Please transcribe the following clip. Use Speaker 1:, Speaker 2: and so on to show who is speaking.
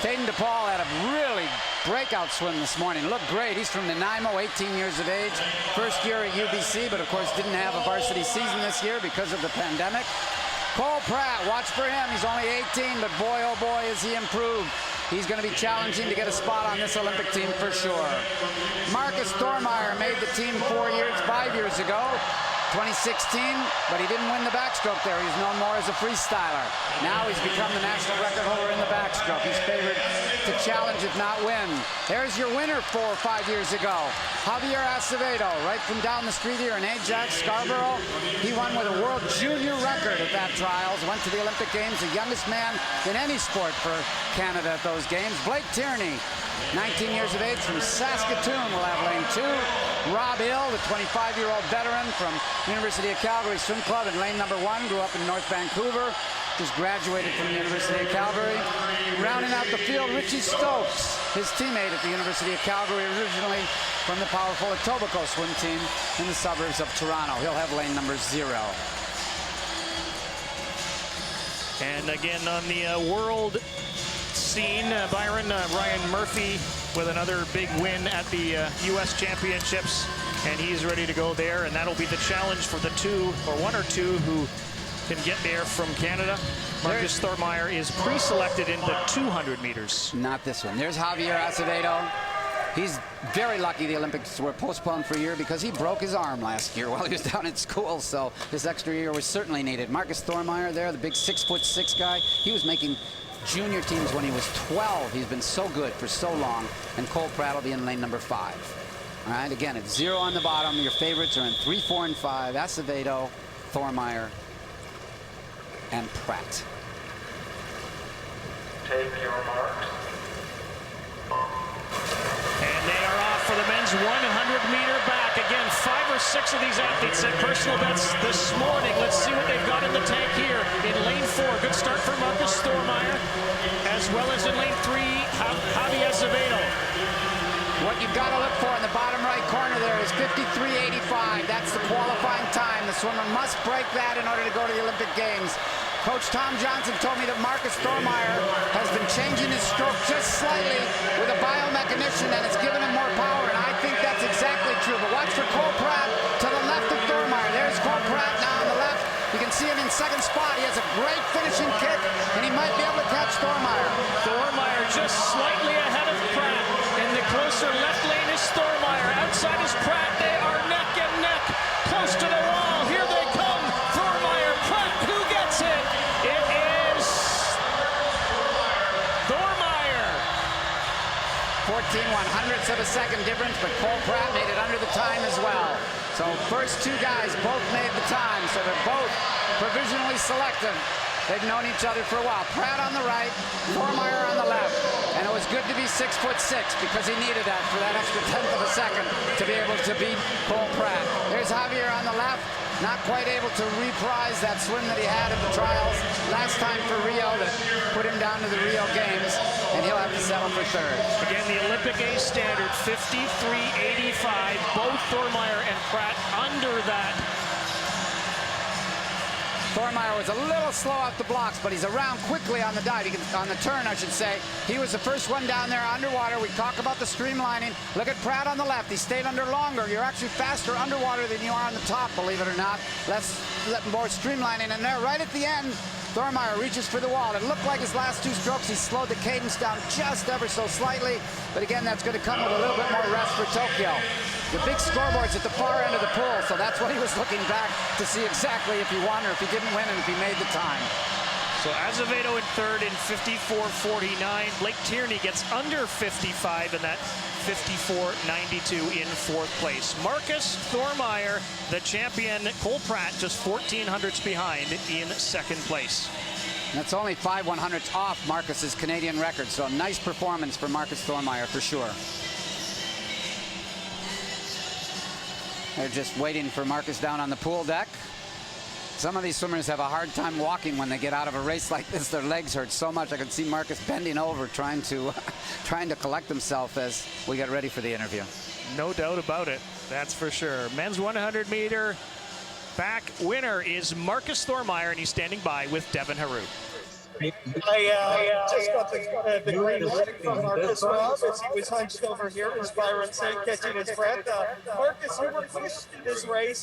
Speaker 1: Taden DePaul had a really breakout swim this morning. Looked great. He's from Nanaimo, 18 years of age. First year at UBC, but of course didn't have a varsity season this year because of the pandemic. Cole Pratt, watch for him. He's only 18, but boy, oh boy, has he improved. He's going to be challenging to get a spot on this Olympic team for sure. Marcus Thormeyer made the team 5 years ago. 2016, but he didn't win the backstroke there. He's known more as a freestyler. Now he's become the national record holder in the backstroke. He's favored to challenge, if not win. There's your winner 4 or 5 years ago, Javier Acevedo, right from down the street here in Ajax, Scarborough. He won with a world junior record at that trials, went to the Olympic Games, the youngest man in any sport for Canada at those games. Blake Tierney, 19 years of age from Saskatoon, will have lane 2. Rob Hill, the 25-year-old veteran from University of Calgary Swim Club in lane number 1, grew up in North Vancouver, just graduated from the University of Calgary. Rounding out the field, Richie Stokes, his teammate at the University of Calgary, originally from the powerful Etobicoke swim team in the suburbs of Toronto. He'll have lane number 0.
Speaker 2: And again on the world scene, Ryan Murphy with another big win at the U.S. Championships, and he's ready to go there, and that'll be the challenge for the one or two who can get there from Canada. Marcus Thormeyer is pre-selected into 200 meters.
Speaker 1: Not this one. There's Javier Acevedo. He's very lucky the Olympics were postponed for a year because he broke his arm last year while he was down at school, so this extra year was certainly needed. Marcus Thormeyer there, the big 6'6" guy, he was making junior teams when he was 12. He's been so good for so long. And Cole Pratt will be in lane number 5. All right, again, it's 0 on the bottom. Your favorites are in 3, 4, and 5. Acevedo, Thormeyer, and Pratt.
Speaker 3: Take your marks.
Speaker 2: And they are off for the men's 100-meter back. Again, 5 or 6 of these athletes set personal bests this morning. Let's see what they've got in the tank here in lane 4. Good start for Marcus Thormeyer, as well as in lane 3, Javier Acevedo.
Speaker 1: What you've got to look for in the bottom right corner there is 53.85. That's the qualifying time. The swimmer must break that in order to go to the Olympic Games. Coach Tom Johnson told me that Marcus Thormeyer has been changing his stroke just slightly with a biomechanician, and it's given him more power, and I think that's exactly true. But watch for Cole Pratt to the left of Thormeyer. There's Cole Pratt now on the left. You can see him in second spot. He has a great finishing kick, and he might be able to catch Thormeyer.
Speaker 2: Thormeyer just slightly ahead of Pratt. In the closer left lane is Thormeyer. Outside is Pratt. They are neck and neck, close to the wall. Here they come. Thormeyer, Pratt, who gets it? It is Thormeyer.
Speaker 1: 14/100ths of a second difference, but Cole Pratt made it under the time as well. So first 2 guys both made the time, so they're both provisionally selected. They've known each other for a while. Pratt on the right, Thormeyer on the left. And it was good to be 6'6" because he needed that for that extra 1/10 of a second to be able to beat Cole Pratt. There's Javier on the left, not quite able to reprise that swim that he had at the trials last time for Rio that put him down to the Rio Games, and he'll have to settle for 3rd.
Speaker 2: Again, the Olympic A standard, 53.85. Both Thormeyer and Pratt under that.
Speaker 1: Thormeyer was a little slow off the blocks, but he's around quickly on the dive. On the turn, I should say. He was the first one down there underwater. We talk about the streamlining. Look at Pratt on the left. He stayed under longer. You're actually faster underwater than you are on the top, believe it or not. More streamlining. And there, right at the end, Thormeyer reaches for the wall. It looked like his last 2 strokes, he slowed the cadence down just ever so slightly. But again, that's going to come with a little bit more rest for Tokyo. The big scoreboard's at the far end of the pool, so that's what he was looking back to see exactly if he won or if he didn't win and if he made the time.
Speaker 2: So Acevedo in 3rd in 54.49. Blake Tierney gets under 55 in that 54.92 in 4th place. Marcus Thormeyer, the champion. Cole Pratt just 1400ths behind in 2nd place.
Speaker 1: That's only 5/100ths off Marcus's Canadian record, so a nice performance for Marcus Thormeyer for sure. They're just waiting for Marcus down on the pool deck. Some of these swimmers have a hard time walking when they get out of a race like this. Their legs hurt so much. I can see Marcus bending over trying to collect himself as we get ready for the interview.
Speaker 2: No doubt about it. That's for sure. Men's 100-meter back winner is Marcus Thormeyer, and he's standing by with Devin Heroux.
Speaker 3: I just got the green light from Marcus Robb as he was hunched over here, as Byron said, catching his breath. Marcus, you were pushed in this race.